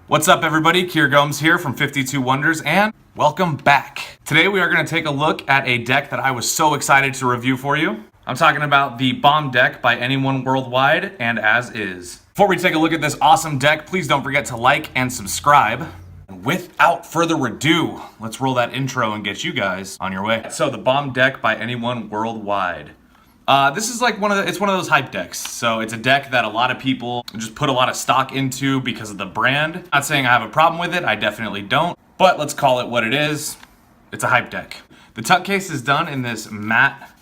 What's up everybody, Kier Gomes here from 52 Wonders and welcome back. Today we are going to take a look at a deck that I was so excited to review for you. I'm talking about the Bomb deck by anyone worldwide and as is. Before we take a look at this awesome deck, please don't forget to like and subscribe. Without further ado, let's roll that intro and get you guys on your way. So the Bomb deck by anyone worldwide. This is like one of those hype decks. So it's a deck that a lot of people just put a lot of stock into because of the brand. Not saying I have a problem with it, I definitely don't. But let's call it what it is. It's a hype deck. The tuck case is done in this matte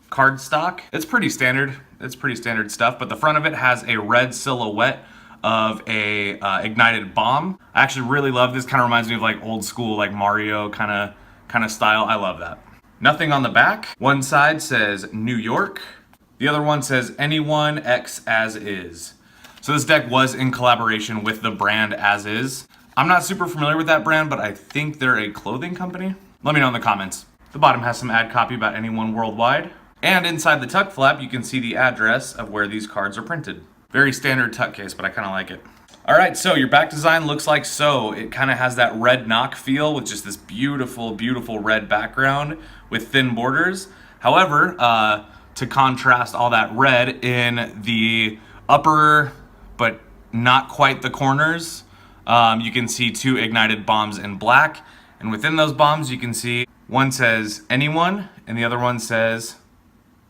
cardstock. It's pretty standard. It's pretty standard stuff, but the front of it has a red silhouette of a ignited bomb. I actually really love this. Kind of reminds me of like old school, like Mario kind of style. I love that. Nothing on the back. One side says New York. The other one says anyone X as is. So this deck was in collaboration with the brand As Is. I'm not super familiar with that brand, but I think they're a clothing company. Let me know in the comments. The bottom has some ad copy about anyone worldwide. And inside the tuck flap, you can see the address of where these cards are printed. Very standard tuck case, but I kind of like it. All right, so your back design looks like so. It kind of has that red knock feel with just this beautiful, beautiful red background with thin borders. However, to contrast all that red in the upper, but not quite the corners, you can see two ignited bombs in black. And within those bombs, you can see one says anyone and the other one says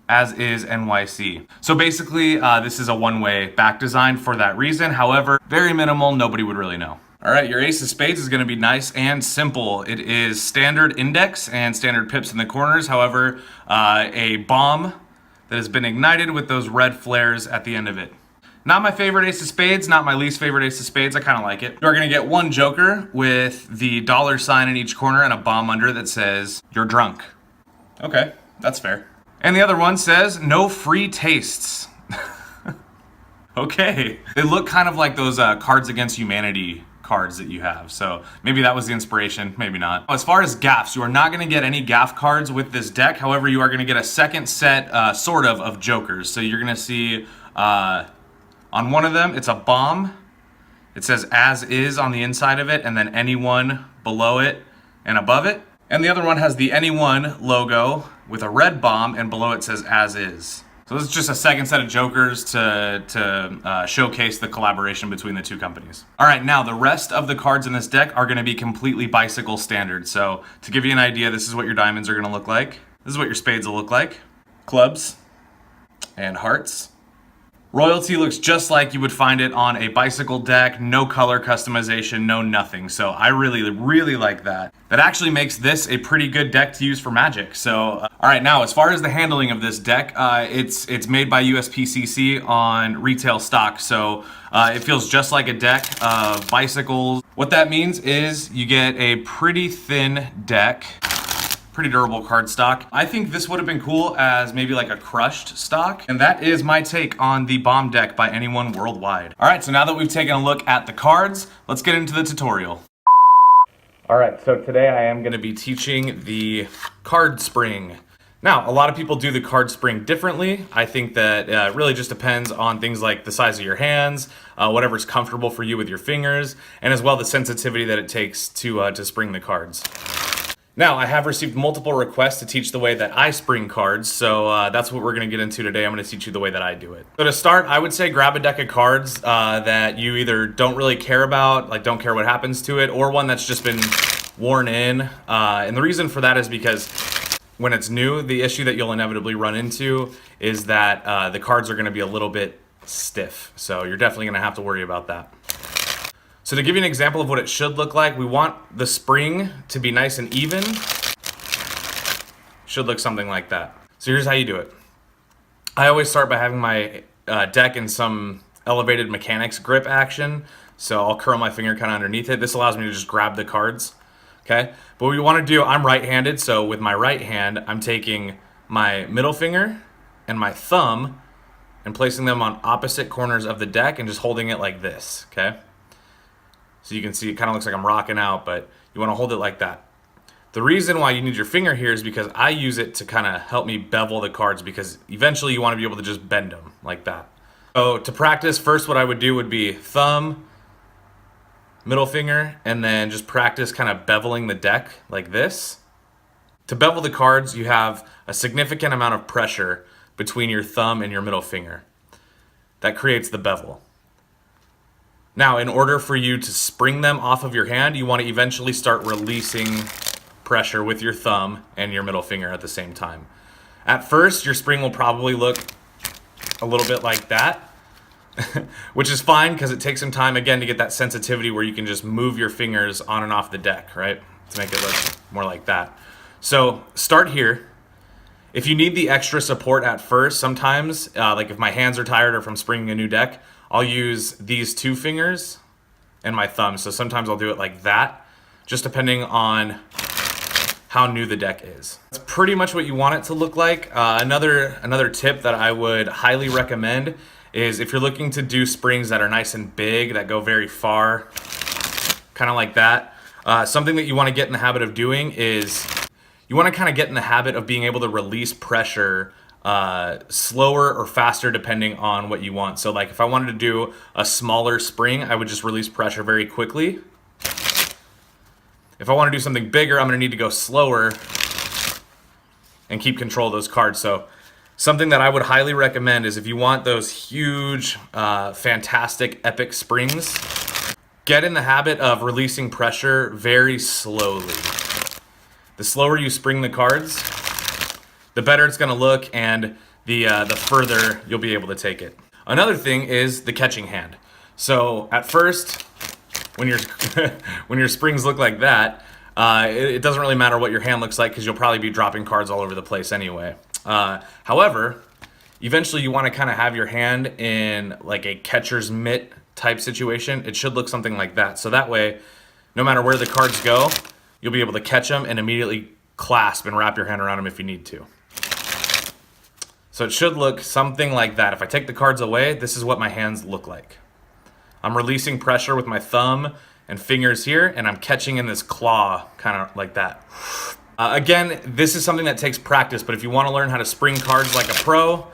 As Is NYC. So basically, this is a one-way back design for that reason. However, very minimal, nobody would really know. All right, your ace of spades is gonna be nice and simple. It is standard index and standard pips in the corners. However, a bomb that has been ignited with those red flares at the end of it. Not my favorite ace of spades, not my least favorite ace of spades. I kind of like it. You're gonna get one joker with the dollar sign in each corner and a bomb under that says, "You're drunk." Okay, that's fair. And the other one says, "No free tastes." Okay. They look kind of like those Cards Against Humanity cards that you have. So maybe that was the inspiration, maybe not. As far as gaffs, you are not gonna get any gaff cards with this deck. However, you are gonna get a second set, sort of jokers. So you're gonna see, on one of them, it's a bomb. It says As Is on the inside of it, and then anyone below it and above it. And the other one has the anyone logo with a red bomb, and below it says As Is. So this is just a second set of jokers to showcase the collaboration between the two companies. All right, now the rest of the cards in this deck are gonna be completely bicycle standard. So to give you an idea, this is what your diamonds are gonna look like. This is what your spades will look like. Clubs and hearts. Royalty looks just like you would find it on a bicycle deck, no color customization, no nothing. So I really, really like that. That actually makes this a pretty good deck to use for Magic. So, all right, now as far as the handling of this deck, it's made by USPCC on retail stock. So it feels just like a deck of bicycles. What that means is you get a pretty thin deck. Pretty durable card stock. I think this would have been cool as maybe like a crushed stock. And that is my take on the Bomb deck by anyone worldwide. All right, so now that we've taken a look at the cards, let's get into the tutorial. All right, so today I am gonna be teaching the card spring. Now, a lot of people do the card spring differently. I think that it really just depends on things like the size of your hands, whatever's comfortable for you with your fingers, and as well the sensitivity that it takes to spring the cards. Now, I have received multiple requests to teach the way that I spring cards, so that's what we're going to get into today. I'm going to teach you the way that I do it. So to start, I would say grab a deck of cards that you either don't really care about, like don't care what happens to it, or one that's just been worn in. And the reason for that is because when it's new, the issue that you'll inevitably run into is that the cards are going to be a little bit stiff. So you're definitely going to have to worry about that. So to give you an example of what it should look like, we want the spring to be nice and even. Should look something like that. So here's how you do it. I always start by having my deck in some elevated mechanics grip action. So I'll curl my finger kind of underneath it. This allows me to just grab the cards, okay? But what we want to do, I'm right-handed, so with my right hand, I'm taking my middle finger and my thumb and placing them on opposite corners of the deck and just holding it like this, okay? So you can see it kind of looks like I'm rocking out, but you want to hold it like that. The reason why you need your finger here is because I use it to kind of help me bevel the cards, because eventually you want to be able to just bend them like that. So to practice, first what I would do would be thumb, middle finger, and then just practice kind of beveling the deck like this. To bevel the cards, you have a significant amount of pressure between your thumb and your middle finger. That creates the bevel. Now, in order for you to spring them off of your hand, you want to eventually start releasing pressure with your thumb and your middle finger at the same time. At first, your spring will probably look a little bit like that, which is fine because it takes some time, again, to get that sensitivity where you can just move your fingers on and off the deck, right? To make it look more like that. So start here. If you need the extra support at first, sometimes, like if my hands are tired or from springing a new deck, I'll use these two fingers and my thumb. So sometimes I'll do it like that, just depending on how new the deck is. That's pretty much what you want it to look like. Another tip that I would highly recommend is if you're looking to do springs that are nice and big, that go very far, kind of like that, something that you want to get in the habit of doing is you want to kind of get in the habit of being able to release pressure slower or faster depending on what you want. So like if I wanted to do a smaller spring, I would just release pressure very quickly. If I want to do something bigger, I'm going to need to go slower and keep control of those cards. So something that I would highly recommend is if you want those huge, fantastic, epic springs, get in the habit of releasing pressure very slowly. The slower you spring the cards, the better it's going to look, and the further you'll be able to take it. Another thing is the catching hand. So at first, when your springs look like that, it doesn't really matter what your hand looks like because you'll probably be dropping cards all over the place anyway. However, eventually you want to kind of have your hand in like a catcher's mitt type situation. It should look something like that. So that way, no matter where the cards go, you'll be able to catch them and immediately clasp and wrap your hand around them if you need to. So it should look something like that. If I take the cards away, this is what my hands look like. I'm releasing pressure with my thumb and fingers here, and I'm catching in this claw, kind of like that. Again, this is something that takes practice, but if you want to learn how to spring cards like a pro,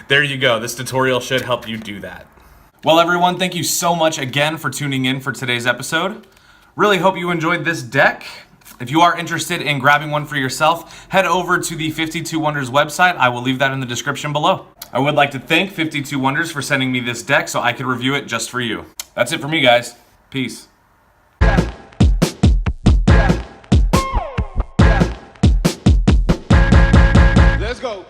there you go. This tutorial should help you do that. Well, everyone, thank you so much again for tuning in for today's episode. Really hope you enjoyed this deck. If you are interested in grabbing one for yourself, head over to the 52 Wonders website. I will leave that in the description below. I would like to thank 52 Wonders for sending me this deck so I could review it just for you. That's it for me, guys. Peace. Let's go.